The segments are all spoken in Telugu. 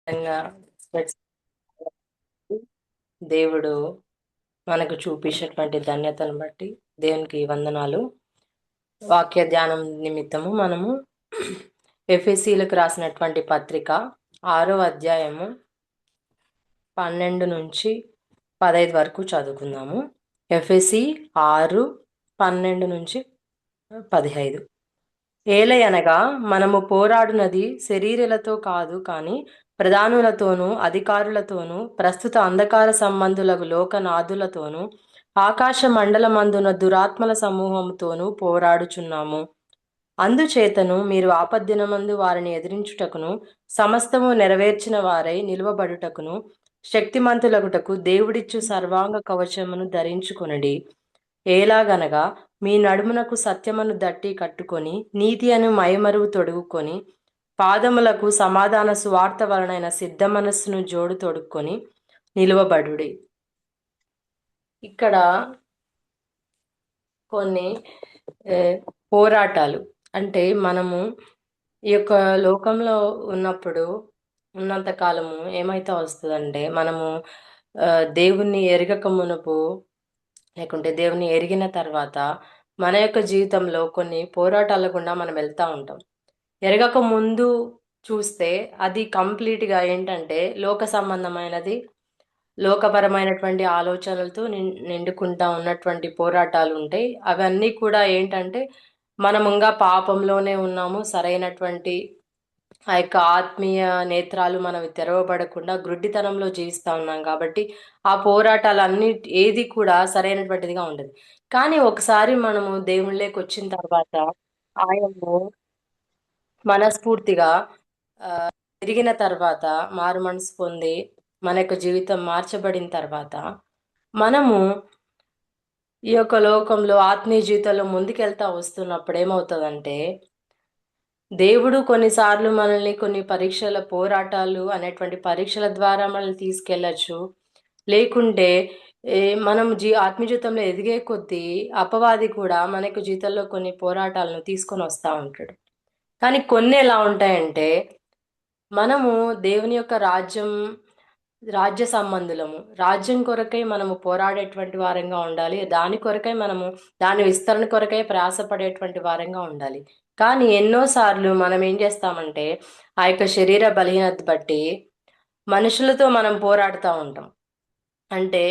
విధంగా దేవుడు మనకు చూపించినటువంటి ధన్యతను బట్టి దేవునికి వందనాలు. వాక్య ధ్యానం నిమిత్తము మనము ఎఫెసీలకు రాసినటువంటి పత్రిక 6వ అధ్యాయము 12 నుంచి 15 వరకు చదువుకుందాము. ఎఫెసీ 6:12 నుంచి 15. ఏలయనగా మనము పోరాడునది శరీరులతో కాదు కాని ప్రధానులతోనూ అధికారులతోనూ ప్రస్తుత అంధకార సంబంధులకు లోకనాథులతోనూ ఆకాశ మండలమందున దురాత్మల సమూహముతోనూ పోరాడుచున్నాము. అందుచేతను మీరు ఆపద్దినమందు వారిని ఎదిరించుటకును సమస్తము నెరవేర్చిన వారై నిలువబడుటకును శక్తిమంతులగుటకు దేవుడిచ్చు సర్వాంగ కవచమును ధరించుకొనుడి. ఏలాగనగా మీ నడుమునకు సత్యమును దట్టి కట్టుకొని నీతి అను మైమరువు తొడుగుకొని పాదములకు సమాధాన సువార్త వలనైన సిద్ధ మనస్సును జోడు తొడుక్కొని నిలువబడుడి. ఇక్కడ కొన్ని పోరాటాలు అంటే మనము ఈ యొక్క లోకంలో ఉన్నంత కాలము ఏమైతే వస్తుందంటే మనము దేవుణ్ణి ఎరగక మునుపు లేకుంటే దేవుని ఎరిగిన తర్వాత మన యొక్క జీవితంలో కొన్ని పోరాటాల గుండా మనం వెళ్తూ ఉంటాం. ఎరగక ముందు చూస్తే అది కంప్లీట్గా ఏంటంటే లోక సంబంధమైనది, లోకపరమైనటువంటి ఆలోచనలతో నిండుకుంటా ఉన్నటువంటి పోరాటాలు ఉంటాయి. అవన్నీ కూడా ఏంటంటే మనముగా పాపంలోనే ఉన్నాము, సరైనటువంటి ఆ యొక్క ఆత్మీయ నేత్రాలు మనవి తెరవబడకుండా గ్రుడ్డితనంలో జీవిస్తూ ఉన్నాం. కాబట్టి ఆ పోరాటాలన్నీ ఏది కూడా సరైనటువంటిదిగా ఉండదు. కానీ ఒకసారి మనము దేవుళ్ళకి వచ్చిన తర్వాత ఆయనను మనస్ఫూర్తిగా తిరిగిన తర్వాత మారు మనసు పొంది మన యొక్క జీవితం మార్చబడిన తర్వాత మనము ఈ యొక్క లోకంలో ఆత్మీయ జీవితంలో ముందుకెళ్తా వస్తున్నప్పుడు ఏమవుతుందంటే దేవుడు కొన్నిసార్లు మనల్ని కొన్ని పోరాటాలు అనేటువంటి పరీక్షల ద్వారా మనల్ని తీసుకెళ్ళచ్చు. లేకుంటే మనం ఆత్మీయ జీవితంలో ఎదిగే కొద్దీ అపవాది కూడా మనకు జీవితంలో కొన్ని పోరాటాలను తీసుకొని వస్తూ ఉంటాడు. కానీ కొన్ని ఎలా ఉంటాయంటే మనము దేవుని యొక్క రాజ్య సంబంధులము, రాజ్యం కొరకై మనము పోరాడేటువంటి వారంగా ఉండాలి. దాని కొరకై మనము దాని విస్తరణ కొరకై ప్రయాసపడేటువంటి వారంగా ఉండాలి. కానీ ఎన్నోసార్లు మనం ఏం చేస్తామంటే ఆ యొక్క శరీర బలహీనత బట్టి మనుషులతో మనం పోరాడుతూ ఉంటాం. అంటే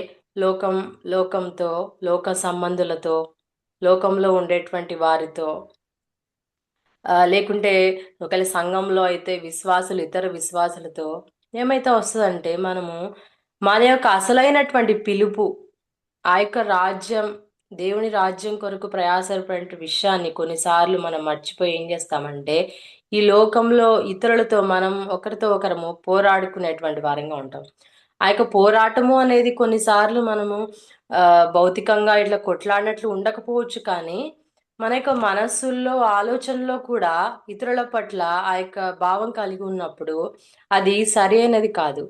లోకంతో, లోక సంబంధులతో, లోకంలో ఉండేటువంటి వారితో, లేకుంటే ఒకవేళ సంఘంలో అయితే ఇతర విశ్వాసులతో ఏమైతే వస్తుందంటే మనము మన యొక్క అసలైనటువంటి పిలుపు ఆ యొక్క దేవుని రాజ్యం కొరకు ప్రయాసపడే విషయాన్ని కొన్నిసార్లు మనం మర్చిపోయి ఏం చేస్తామంటే ఈ లోకంలో ఇతరులతో మనం ఒకరితో ఒకరము పోరాడుకునేటువంటి వారంగా ఉంటాం. ఆ యొక్క పోరాటము అనేది కొన్నిసార్లు మనము భౌతికంగా ఇట్లా కొట్లాడినట్లు ఉండకపోవచ్చు. కానీ మన యొక్క మనస్సుల్లో ఆలోచనలో కూడా ఇతరుల పట్ల ఆ యొక్క భావం కలిగి ఉన్నప్పుడు అది సరి అయినది కాదు.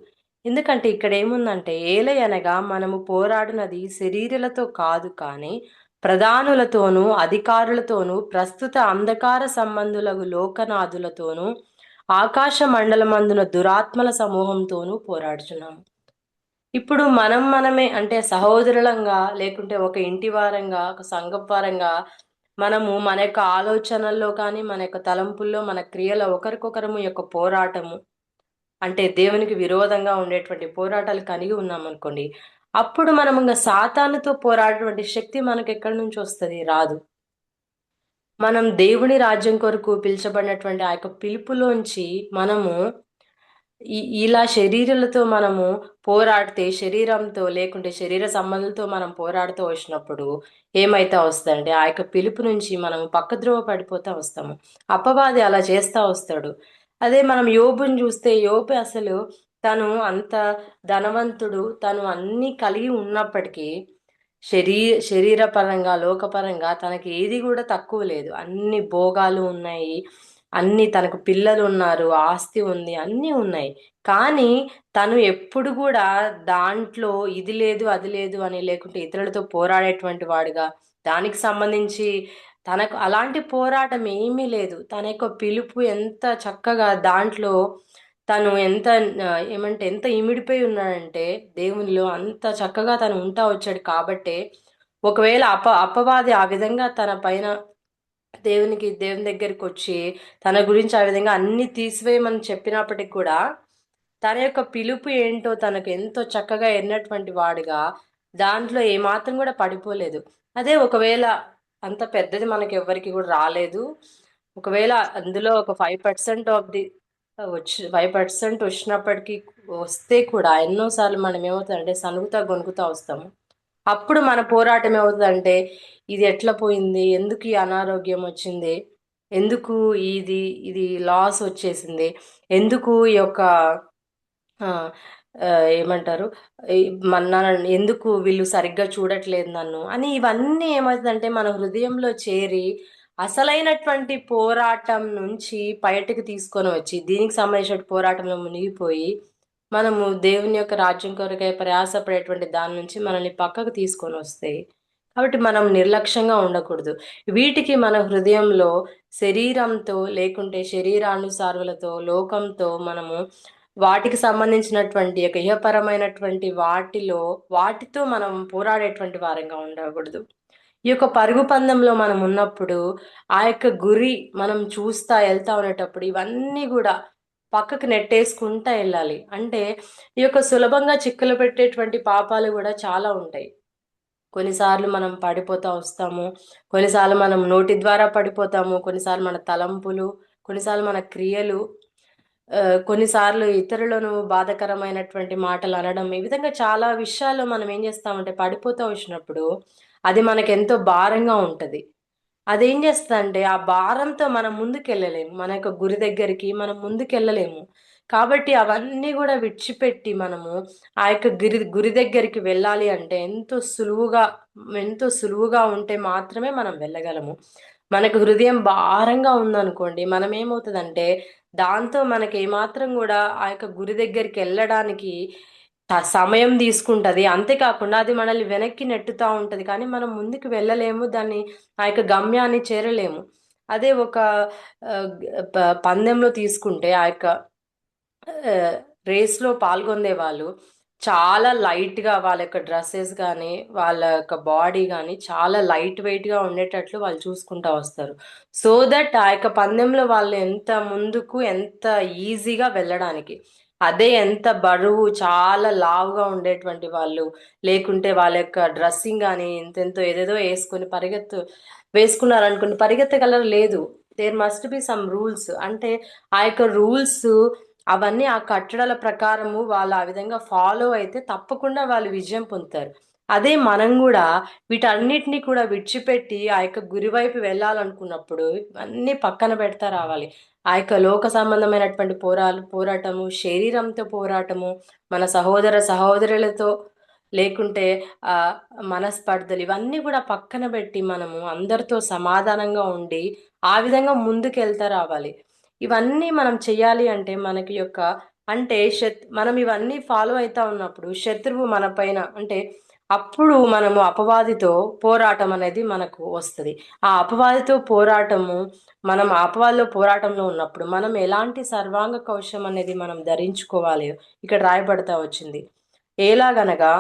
ఎందుకంటే ఇక్కడ ఏముందంటే ఏలయనగా మనము పోరాడినది శరీరులతో కాదు కానీ ప్రధానులతోనూ అధికారులతోనూ ప్రస్తుత అంధకార సంబంధులకు లోకనాథులతోనూ ఆకాశ మండలమందున దురాత్మల సమూహంతోనూ పోరాడుచున్నాము. ఇప్పుడు మనమే అంటే సహోదరులంగా లేకుంటే ఒక ఇంటి వారంగా ఒక సంఘం వారంగా మనము మన యొక్క ఆలోచనల్లో కానీ మన యొక్క తలంపుల్లో మన క్రియలో ఒకరికొకరము యొక్క పోరాటము అంటే దేవునికి విరోధంగా ఉండేటువంటి పోరాటాలు కలిగి ఉన్నామనుకోండి, అప్పుడు మనం ఇంకా సాతానుతో పోరాడేటువంటి శక్తి మనకు ఎక్కడి నుంచి వస్తుంది? రాదు. మనం దేవుని రాజ్యం కొరకు పిలిచబడినటువంటి ఆ యొక్క పిలుపులోంచి మనము ఇలా శరీరాలతో మనము పోరాడితే శరీరంతో లేకుంటే శరీర సంబంధులతో మనం పోరాడుతూ వచ్చినప్పుడు ఏమైతే వస్తుందంటే ఆ యొక్క పిలుపు నుంచి మనం పక్కద్రోవ పడిపోతూ వస్తాము. అపవాది అలా చేస్తూ వస్తాడు. అదే మనం యోబుని చూస్తే యోబు అసలు తను అంత ధనవంతుడు, తను అన్ని కలిగి ఉన్నప్పటికీ శరీరపరంగా లోకపరంగా తనకి ఏది కూడా తక్కువ లేదు. అన్ని భోగాలు ఉన్నాయి, అన్ని తనకు పిల్లలు ఉన్నారు, ఆస్తి ఉంది, అన్నీ ఉన్నాయి. కానీ తను ఎప్పుడు కూడా దాంట్లో ఇది లేదు అది లేదు అని లేకుంటే ఇతరులతో పోరాడేటువంటి వాడుగా దానికి సంబంధించి తనకు అలాంటి పోరాటం ఏమీ లేదు. తన యొక్క పిలుపు ఎంత చక్కగా దాంట్లో తను ఎంత ఏమంటే ఎంత ఇమిడిపోయి ఉన్నాడంటే దేవునిలో అంత చక్కగా తను ఉంటా వచ్చాడు కాబట్టే ఒకవేళ అపవాది ఆ విధంగా తన పైన దేవుని దగ్గరికి వచ్చి తన గురించి ఆ విధంగా అన్ని తీసివేయమని చెప్పినప్పటికి కూడా తన యొక్క పిలుపు ఏంటో తనకు ఎంతో చక్కగా ఎన్నటువంటి వాడుగా దాంట్లో ఏమాత్రం కూడా పడిపోలేదు. అదే ఒకవేళ అంత పెద్దది మనకి ఎవ్వరికి కూడా రాలేదు. ఒకవేళ అందులో ఒక 5% ఆఫ్ ది 5% వచ్చినప్పటికీ వస్తే కూడా ఎన్నోసార్లు మనం ఏమవుతుందంటే సనుగుతా గొనుగుతా వస్తాము. అప్పుడు మన పోరాటం ఏమవుతుందంటే ఇది ఎట్లా పోయింది, ఎందుకు ఈ అనారోగ్యం వచ్చింది, ఎందుకు ఇది ఇది లాస్ వచ్చేసింది, ఎందుకు ఈ యొక్క ఆ, ఏమంటారు ఈ నన్ను ఎందుకు వీళ్ళు సరిగ్గా చూడట్లేదు నన్ను అని ఇవన్నీ ఏమవుతుందంటే మన హృదయంలో చేరి అసలైనటువంటి పోరాటం నుంచి బయటకు తీసుకొని వచ్చి దీనికి సంబంధించిన పోరాటంలో మునిగిపోయి మనము దేవుని యొక్క రాజ్యం కొరకై ప్రయాసపడేటువంటి దాని నుంచి మనల్ని పక్కకు తీసుకొని వస్తాయి. కాబట్టి మనం నిర్లక్ష్యంగా ఉండకూడదు. వీటికి మన హృదయంలో శరీరంతో లేకుంటే శరీరానుసారులతో లోకంతో మనము వాటికి సంబంధించినటువంటి యొక్క ఇహపరమైనటువంటి వాటితో మనం పోరాడేటువంటి వారంగా ఉండకూడదు. ఈ యొక్క పరుగు పందెంలో మనం ఉన్నప్పుడు ఆ యొక్క గురి మనం చూస్తా వెళ్తా ఉండేటప్పుడు ఇవన్నీ కూడా పక్కకు నెట్టేసుకుంటా వెళ్ళాలి. అంటే ఈ యొక్క సులభంగా చిక్కులు పెట్టేటువంటి పాపాలు కూడా చాలా ఉంటాయి. కొన్నిసార్లు మనం పడిపోతా వస్తాము, కొన్నిసార్లు మనం నోటి ద్వారా పడిపోతాము, కొన్నిసార్లు మన తలంపులు, కొన్నిసార్లు మన క్రియలు, కొన్నిసార్లు ఇతరులను బాధకరమైనటువంటి మాటలు అనడం, ఈ విధంగా చాలా విషయాల్లో మనం ఏం చేస్తామంటే పడిపోతూ వచ్చినప్పుడు అది మనకెంతో భారంగా ఉంటది. అదేం చేస్తదంటే ఆ భారంతో మనం ముందుకెళ్ళలేము. మన యొక్క గురి దగ్గరికి మనం ముందుకెళ్ళలేము. కాబట్టి అవన్నీ గూడా విడిచిపెట్టి మనము ఆ యొక్క గురి దగ్గరికి వెళ్ళాలి అంటే ఎంతో సులువుగా ఉంటే మాత్రమే మనం వెళ్ళగలము. మనకు హృదయం భారంగా ఉందనుకోండి, మనమేమవుతదంటే దాంతో మనకేమాత్రం గూడా ఆ యొక్క గురి దగ్గరికెళ్ళడానికి సమయం తీసుకుంటది. అంతేకాకుండా అది మనల్ని వెనక్కి నెట్టుతా ఉంటది. కానీ మనం ముందుకు వెళ్ళలేము. ఆ యొక్క గమ్యాన్ని చేరలేము. అదే ఒక ఆహ్, గ ప పందెంలో తీసుకుంటే ఆ యొక్క రేస్‌లో పాల్గొనే వాళ్ళు చాలా లైట్‌గా వాళ్ళ యొక్క డ్రెసెస్ గానీ, వాళ్ళ యొక్క బాడీ గానీ చాలా లైట్ వెయిట్‌గా ఉండేటట్లు వాళ్ళు చూసుకుంటా వస్తారు. సో దట్ ఆ యొక్క పందెంలో వాళ్ళు ఎంత ఈజీగా వెళ్ళడానికి. అదే ఎంత బరువు చాలా లావుగా ఉండేటువంటి వాళ్ళు, లేకుంటే వాళ్ళ యొక్క డ్రెస్సింగ్ గానీ ఎంతెంతో ఏదేదో వేసుకున్నారనుకోండి పరిగెత్తగలరు లేదు. There must be some rules. అంటే ఆ యొక్క రూల్స్ అవన్నీ ఆ కట్టడాల ప్రకారము వాళ్ళు ఆ విధంగా ఫాలో అయితే తప్పకుండా వాళ్ళు విజయం పొందుతారు. అదే మనం గూడా వీటన్నిటిని కూడా విడిచిపెట్టి ఆ యొక్క గురి వైపు వెళ్ళాలనుకున్నప్పుడు ఇవన్నీ పక్కన పెడతా రావాలి. ఆ యొక్క లోక సంబంధమైనటువంటి పోరాటము, శరీరంతో పోరాటము, మన సహోదర సహోదరులతో లేకుంటే ఆహ్, మనస్పర్ధలు ఇవన్నీ గూడా పక్కన బెట్టి మనము అందరితో సమాధానంగా ఉండి, ఆ విధంగా ముందుకెళ్తా రావాలి. ఇవన్నీ మనం చెయ్యాలి అంటే మనకి యొక్క అంటే మనం ఇవన్నీ ఫాలో అయితా ఉన్నప్పుడు శత్రువు మన పైన అంటే అప్పుడు మనము అపవాదితో పోరాటం అనేది మనకు వస్తది. ఆ అపవాదితో పోరాటము మనం ఆ అపవాదిలో పోరాటంలో ఉన్నప్పుడు మనం ఎలాంటి సర్వాంగ కవచం అనేది మనం ధరించుకోవాలి ఇక్కడ రాయబడతా వచ్చింది. ఎలాగనగా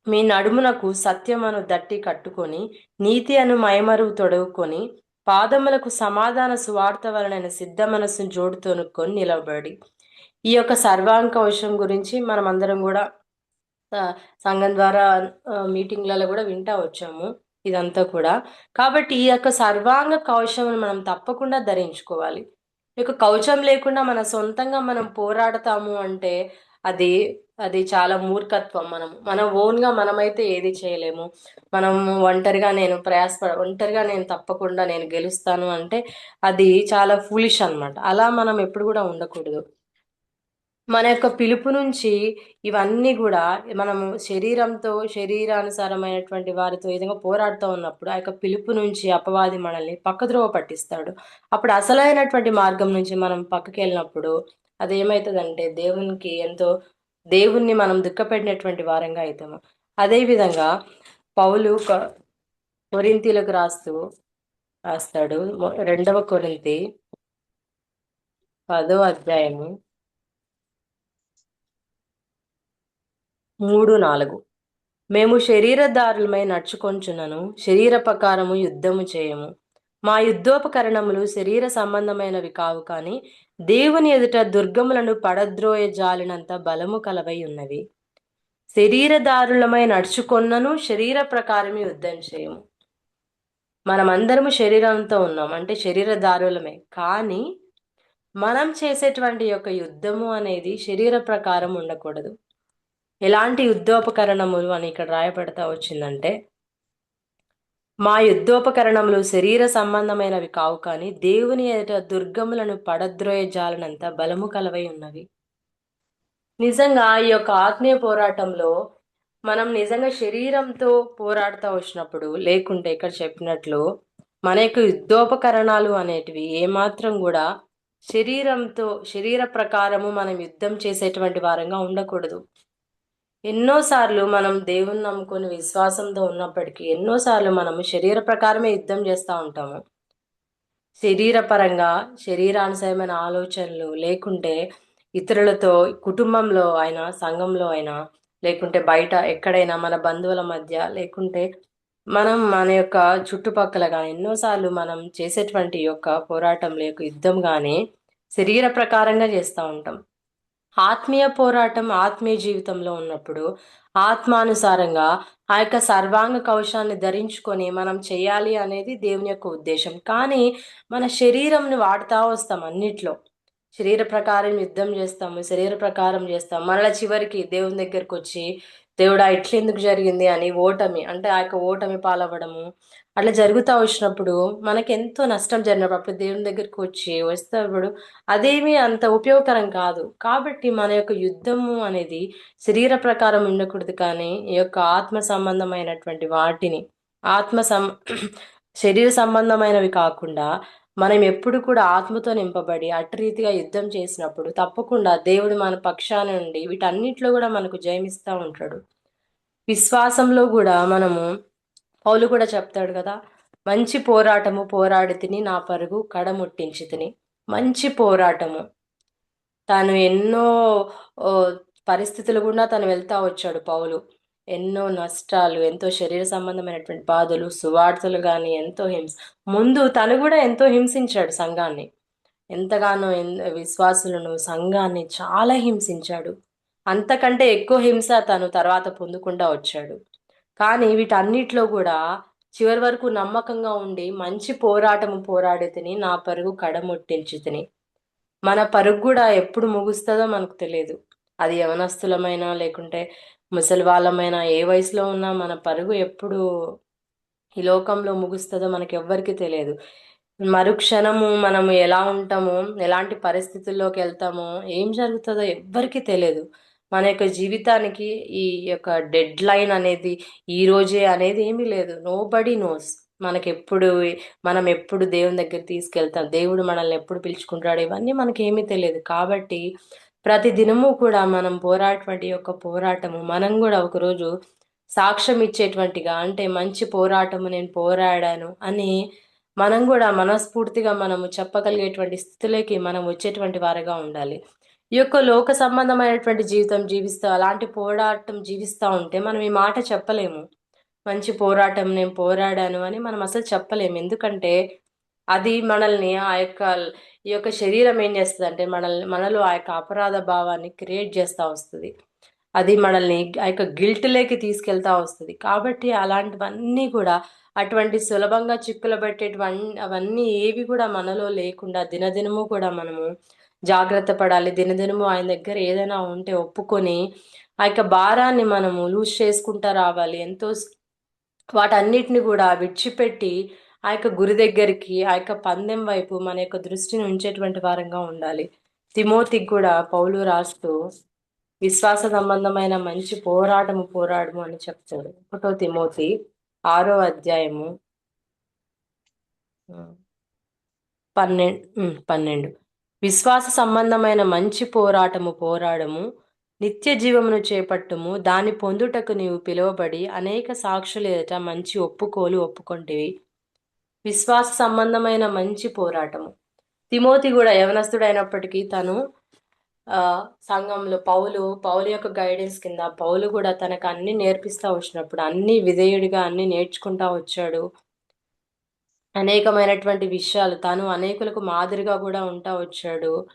మీ నడుమునకు సత్యమను దట్టి కట్టుకొని నీతి అను మైమరువు తొడుగుకొని పాదములకు సమాధాన సువార్త వలనైన సిద్ధ మనస్సును జోడుతోనుకొని నిలబడి. ఈ యొక్క సర్వాంకవశం గురించి మనం అందరం కూడా ఆ, సంఘం ద్వారా మీటింగ్లలో కూడా వింటా వచ్చాము ఇదంతా కూడా. కాబట్టి ఈ యొక్క సర్వాంగ కవచం మనం తప్పకుండా ధరించుకోవాలి. ఈ యొక్క కవచం లేకుండా మన సొంతంగా మనం పోరాడతాము అంటే అది అది చాలా మూర్ఖత్వం. మన ఓన్ గా మనమైతే ఏది చేయలేము. మనం ఒంటరిగా నేను తప్పకుండా నేను గెలుస్తాను అంటే అది చాలా ఫూలిష్ అన్నమాట. అలా మనం ఎప్పుడు కూడా ఉండకూడదు. మన యొక్క పిలుపు నుంచి ఇవన్నీ గూడా మనము శరీరానుసారమైనటువంటి వారితో ఈ విధంగా పోరాడుతూ ఉన్నప్పుడు, ఆ యొక్క పిలుపు నుంచి అపవాది మనల్ని పక్కద్రోవ పట్టిస్తాడు. అప్పుడు అసలైనటువంటి మార్గం నుంచి మనం పక్కకెళ్ళినప్పుడు అదేమైతదంటే దేవుణ్ణి మనం దుఃఖపెట్టినటువంటి వారంగా అయితాము. అదే విధంగా పౌలు కొరింథీయులకు రాస్తాడు. 2 కొరింథీ 10వ అధ్యాయము 3:4. మేము శరీరధారులమై నడుచుకొంచున్నను, శరీర ప్రకారము యుద్ధము చేయము. మా యుద్ధోపకరణములు శరీర సంబంధమైనవి కావు కాని దేవుని ఎదుట దుర్గములను పడద్రోయ జాలినంత బలము కలవై ఉన్నవి. శరీరధారులమై నడుచుకొన్నను, శరీర ప్రకారం యుద్ధం చేయము. మనమందరము శరీరంతో ఉన్నాం, అంటే శరీరధారులమే. కానీ మనం చేసేటువంటి యొక్క యుద్ధము అనేది శరీర ప్రకారం ఉండకూడదు. ఎలాంటి యుద్ధోపకరణములు అని ఇక్కడ రాయబడతా వచ్చిందంటే, మా యుద్ధోపకరణములు శరీర సంబంధమైనవి కావు కానీ దేవుని ఎదుట దుర్గములను పడద్రోయ జాలనంత బలము కలవై ఉన్నవి. నిజంగా ఈ యొక్క ఆత్మీయ పోరాటంలో మనం నిజంగా శరీరంతో పోరాడుతూ వచ్చినప్పుడు, లేకుంటే ఇక్కడ చెప్పినట్లు మన యొక్క యుద్ధోపకరణాలు అనేటివి ఏమాత్రం కూడా శరీర ప్రకారము మనం యుద్ధం చేసేటువంటి వారంగా ఉండకూడదు. ఎన్నోసార్లు మనం దేవుని నమ్ముకొని విశ్వాసంతో ఉన్నప్పటికీ ఎన్నోసార్లు మనము శరీర ప్రకారమే యుద్ధం చేస్తూ ఉంటాము. శరీరపరంగా శరీరానుసరమైన ఆలోచనలు, లేకుంటే ఇతరులతో, కుటుంబంలో అయినా, సంఘంలో అయినా, లేకుంటే బయట ఎక్కడైనా మన బంధువుల మధ్య, లేకుంటే మనం మన యొక్క చుట్టుపక్కల కానీ ఎన్నోసార్లు మనం చేసేటువంటి యొక్క పోరాటంలో యొక్క యుద్ధం కానీ శరీర ప్రకారంగా చేస్తూ ఉంటాం. ఆత్మీయ పోరాటం ఆత్మీయ జీవితంలో ఉన్నప్పుడు ఆత్మానుసారంగా ఆ యొక్క సర్వాంగ కవచాన్ని ధరించుకొని మనం చేయాలి అనేది దేవుని యొక్క ఉద్దేశం. కానీ మన శరీరంని వాడుతూ వస్తాం అన్నిట్లో. శరీర ప్రకారం యుద్ధం చేస్తాము, శరీర ప్రకారం చేస్తాం. మరలా చివరికి దేవుని దగ్గరకు వచ్చి, దేవుడా ఇట్లెందుకు జరిగింది అని ఓటమి, అంటే ఆ యొక్క ఓటమి పాలవ్వడము అట్లా జరుగుతూ వచ్చినప్పుడు మనకి ఎంతో నష్టం జరిగినప్పుడు అప్పుడు దేవుని దగ్గరికి వస్తేప్పుడు అదేమీ అంత ఉపయోగకరం కాదు. కాబట్టి మన యొక్క యుద్ధము అనేది శరీర ప్రకారం ఉండకూడదు, కానీ ఈ యొక్క ఆత్మ సంబంధమైనటువంటి వాటిని, ఆత్మ సం శరీర సంబంధమైనవి కాకుండా మనం ఎప్పుడు కూడా ఆత్మతో నింపబడి అటు రీతిగా యుద్ధం చేసినప్పుడు తప్పకుండా దేవుడు మన పక్షాన నుండి వీటన్నిటిలో కూడా మనకు జయమిస్తూ ఉంటాడు. విశ్వాసంలో కూడా మనము, పౌలు కూడా చెప్తాడు కదా, మంచి పోరాటము పోరాడి తిని నా పరుగు కడముట్టించి తిని. మంచి పోరాటము. తాను ఎన్నో పరిస్థితులు కూడా తను వెళ్తా వచ్చాడు పౌలు. ఎన్నో నష్టాలు, ఎంతో శరీర సంబంధమైనటువంటి బాధలు, సువార్తలు కానీ ఎంతో ముందు తను కూడా ఎంతో హింసించాడు సంఘాన్ని. ఎంతగానో విశ్వాసులను, సంఘాన్ని చాలా హింసించాడు. అంతకంటే ఎక్కువ హింస తను తర్వాత పొందుకుంటా వచ్చాడు. కానీ వీటన్నిటిలో కూడా చివరి వరకు నమ్మకంగా ఉండి మంచి పోరాటము పోరాడి తిని నా పరుగు కడముట్టించి తిని. మన పరుగు కూడా ఎప్పుడు ముగుస్తుందో మనకు తెలియదు. అది యవనస్తులమైనా, లేకుంటే ముసలి వాళ్ళమైనా, ఏ వయసులో ఉన్నా మన పరుగు ఎప్పుడు ఈ లోకంలో ముగుస్తుందో మనకి ఎవ్వరికి తెలియదు. మరుక్షణము మనము ఎలా ఉంటామో, ఎలాంటి పరిస్థితుల్లోకి వెళ్తామో, ఏం జరుగుతుందో ఎవ్వరికి తెలియదు. మన యొక్క జీవితానికి ఈ యొక్క డెడ్ లైన్ అనేది, ఈ రోజే అనేది ఏమీ లేదు. నోబడీ నోస్ మనకెప్పుడు, మనం ఎప్పుడు దేవుని దగ్గర తీసుకెళ్తాం, దేవుడు మనల్ని ఎప్పుడు పిలుచుకుంటాడు, ఇవన్నీ మనకేమీ తెలియదు. కాబట్టి ప్రతి దినము కూడా మనం పోరాటటువంటి యొక్క పోరాటము మనం కూడా ఒకరోజు సాక్ష్యం ఇచ్చేటువంటిగా, అంటే మంచి పోరాటము నేను పోరాడాను అని మనం కూడా మనస్ఫూర్తిగా మనము చెప్పగలిగేటువంటి స్థితిలోకి మనం వచ్చేటువంటి వారుగా ఉండాలి. ఈ యొక్క లోక సంబంధమైనటువంటి జీవితం జీవిస్తూ, అలాంటి పోరాటం జీవిస్తూ ఉంటే మనం ఈ మాట చెప్పలేము. మంచి పోరాటం నేను పోరాడాను అని మనం అసలు చెప్పలేము. ఎందుకంటే అది మనల్ని ఈ యొక్క శరీరం ఏం చేస్తుంది అంటే మనలో ఆ యొక్క అపరాధ భావాన్ని క్రియేట్ చేస్తూ వస్తుంది. అది మనల్ని ఆ యొక్క గిల్ట్లోకి తీసుకెళ్తా వస్తుంది. కాబట్టి అలాంటివన్నీ కూడా, అటువంటి సులభంగా చిక్కులు అవన్నీ ఏవి కూడా మనలో లేకుండా దినదినము కూడా మనము జాగ్రత్త పడాలి. దినదినము ఆయన దగ్గర ఏదైనా ఉంటే ఒప్పుకొని ఆ యొక్క భారాన్ని మనము లూజ్ చేసుకుంటా రావాలి. వాటన్నిటిని కూడా విడిచిపెట్టి ఆ యొక్క గురి దగ్గరికి, ఆ యొక్క పందెం వైపు మన యొక్క దృష్టిని ఉంచేటువంటి వారంగా ఉండాలి. తిమోతికి కూడా పౌలు రాస్తూ విశ్వాస సంబంధమైన మంచి పోరాటము పోరాడము అని చెప్తాడు. 1 తిమోతి 6వ అధ్యాయము 12. విశ్వాస సంబంధమైన మంచి పోరాటము పోరాడము, నిత్య జీవమును చేపట్టుము, దాని పొందుటకు నీవు పిలువబడి అనేక సాక్షుల ఎదుట మంచి ఒప్పుకొంటివి. విశ్వాస సంబంధమైన మంచి పోరాటము. తిమోతి కూడా యవనస్తుడైనప్పటికీ తను ఆ సంఘంలో పౌలు యొక్క గైడెన్స్ కింద పౌలు కూడా తనకు అన్ని నేర్పిస్తా వచ్చినప్పుడు అన్ని విధేయుడిగా అన్ని నేర్చుకుంటా వచ్చాడు. అనేకమైనటువంటి విషయాలు తాను అనేకులకు మాదిరిగా కూడా ఉంటా వచ్చాడు.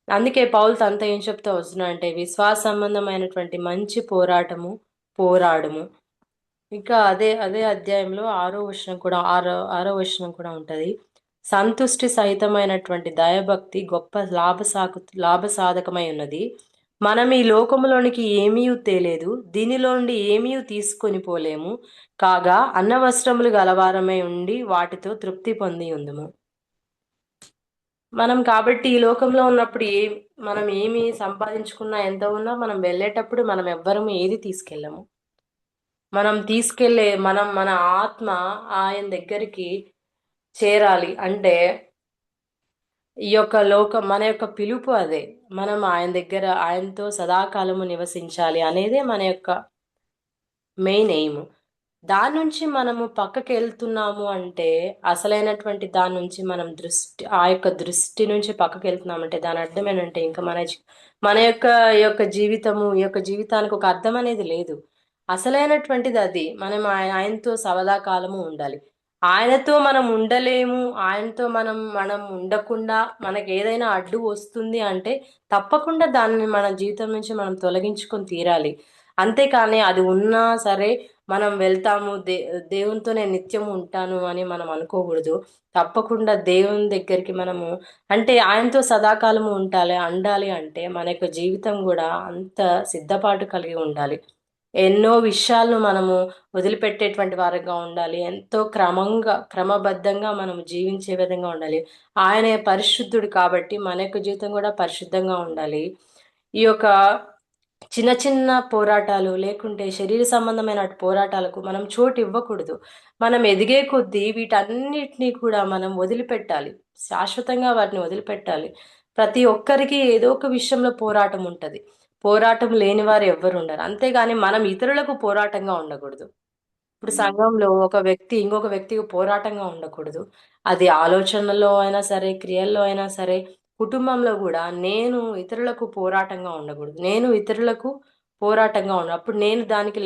అందుకే పౌలు తనతో ఏం చెప్తా వస్తున్నా అంటే, విశ్వాస సంబంధమైనటువంటి మంచి పోరాటము పోరాడుము. ఇంకా అదే అదే అధ్యాయంలో ఆరో వచనం కూడా ఉంటది. సంతుష్టి సహితమైనటువంటి దయభక్తి గొప్ప లాభసాధకమై ఉన్నది. మనం ఈ లోకములోనికి ఏమీ తేలేదు, దీనిలో నుండి ఏమీ తీసుకొని పోలేము. కాగా అన్నవస్త్రములు గలవారమై ఉండి వాటితో తృప్తి పొంది ఉందుము. మనం కాబట్టి ఈ లోకంలో ఉన్నప్పుడు మనం ఏమి సంపాదించుకున్నా ఎంత ఉన్నా మనం వెళ్ళేటప్పుడు మనం ఎవ్వరము ఏది తీసుకెళ్ళము. మన ఆత్మ ఆయన దగ్గరికి చేరాలి అంటే ఈ యొక్క లోకం మన యొక్క పిలుపు అదే. మనం ఆయన దగ్గర ఆయనతో సదాకాలము నివసించాలి అనేదే మన యొక్క మెయిన్ ఎయిమ్. దాని నుంచి మనము పక్కకి వెళ్తున్నాము అంటే, అసలైనటువంటి దాని నుంచి మనం ఆ యొక్క దృష్టి నుంచి పక్కకి వెళ్తున్నామంటే దాని అర్థం ఏంటంటే ఇంకా మన యొక్క ఈ యొక్క జీవితానికి ఒక అర్థం అనేది లేదు. అసలైనటువంటిది అది. మనం ఆయనతో సవదా కాలము ఉండాలి. ఆయనతో మనం ఉండలేము, ఆయనతో మనం ఉండకుండా మనకి ఏదైనా అడ్డు వస్తుంది అంటే తప్పకుండా దాన్ని మన జీవితం నుంచి మనం తొలగించుకొని తీరాలి. అంతేకాని అది ఉన్నా సరే మనం వెళ్తాము, దేవునితో నేను నిత్యం ఉంటాను అని మనం అనుకోకూడదు. తప్పకుండా దేవుని దగ్గరికి మనము అంటే ఆయనతో సదాకాలము ఉండాలి అంటే మన యొక్క జీవితం కూడా అంత సిద్ధపాటు కలిగి ఉండాలి. ఎన్నో విషయాలను మనము వదిలిపెట్టేటువంటి వారంగా ఉండాలి. ఎంతో క్రమబద్ధంగా మనం జీవించే విధంగా ఉండాలి. ఆయన పరిశుద్ధుడు కాబట్టి మన యొక్క జీవితం కూడా పరిశుద్ధంగా ఉండాలి. ఈ యొక్క చిన్న చిన్న పోరాటాలు లేకుంటే శరీర సంబంధమైన పోరాటాలకు మనం చోటు ఇవ్వకూడదు. మనం ఎదిగే కొద్దీ వీటన్నిటినీ కూడా మనం వదిలిపెట్టాలి. శాశ్వతంగా వాటిని వదిలిపెట్టాలి. ప్రతి ఒక్కరికి ఏదో ఒక విషయంలో పోరాటం ఉంటది. పోరాటం లేని వారు ఎవ్వరు ఉండరు. అంతేగాని మనం ఇతరులకు పోరాటంగా ఉండకూడదు. ఇప్పుడు సంఘంలో ఒక వ్యక్తి ఇంకొక వ్యక్తికి పోరాటంగా ఉండకూడదు. అది ఆలోచనలో అయినా సరే, క్రియల్లో అయినా సరే, కుటుంబంలో కూడా నేను ఇతరులకు పోరాటంగా ఉండకూడదు. నేను ఇతరులకు పోరాటంగా అప్పుడు నేను దానికి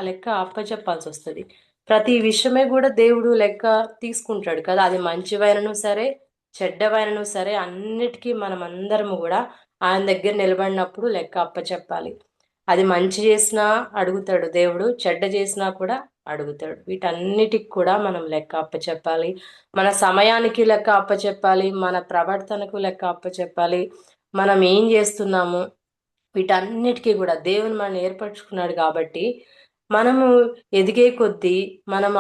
లెక్క అప్పచెప్పాల్సి వస్తుంది. ప్రతి విషయమే కూడా దేవుడు లెక్క తీసుకుంటాడు కదా. అది మంచివైనను సరే, చెడ్డవైనను సరే, అన్నిటికీ మనం అందరము కూడా ఆయన దగ్గర నిలబడినప్పుడు లెక్క అప్పచెప్పాలి. అది మంచి చేసినా అడుగుతాడు దేవుడు, చెడ్డ చేసినా కూడా అడుగుతాడు. వీటన్నిటికి కూడా మనం లెక్క అప్పచెప్పాలి. మన సమయానికి లెక్క అప్పచెప్పాలి, మన ప్రవర్తనకు లెక్క అప్పచెప్పాలి. మనం ఏం చేస్తున్నాము వీటన్నిటికీ కూడా దేవుని మనం ఏర్పరచుకున్నాడు కాబట్టి మనము ఎదిగే కొద్దీ మనం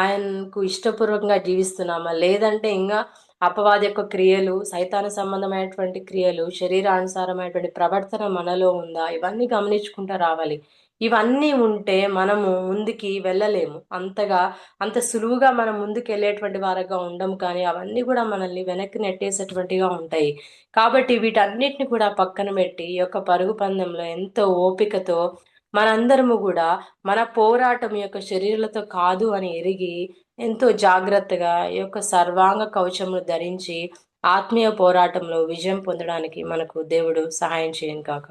ఆయనకు ఇష్టపూర్వకంగా జీవిస్తున్నామా లేదంటే ఇంకా అపవాది యొక్క క్రియలు, సైతాను సంబంధమైనటువంటి క్రియలు, శరీరానుసారమైనటువంటి ప్రవర్తన మనలో ఉందా, ఇవన్నీ గమనించుకుంటూ రావాలి. ఇవన్నీ ఉంటే మనము ముందుకి వెళ్ళలేము. అంత సులువుగా మనం ముందుకు వెళ్ళేటువంటి వారుగా ఉండము. కానీ అవన్నీ కూడా మనల్ని వెనక్కి నెట్టేసేటువంటిగా ఉంటాయి. కాబట్టి వీటన్నిటిని కూడా పక్కన పెట్టి ఈ యొక్క పరుగు పందెంలో ఎంతో ఓపికతో మనందరము కూడా మన పోరాటం యొక్క శరీరాలతో కాదు అని ఎరిగి ఎంతో జాగ్రత్తగా ఈ యొక్క సర్వాంగ కవచములు ధరించి ఆత్మీయ పోరాటంలో విజయం పొందడానికి మనకు దేవుడు సహాయం చేయను కాక.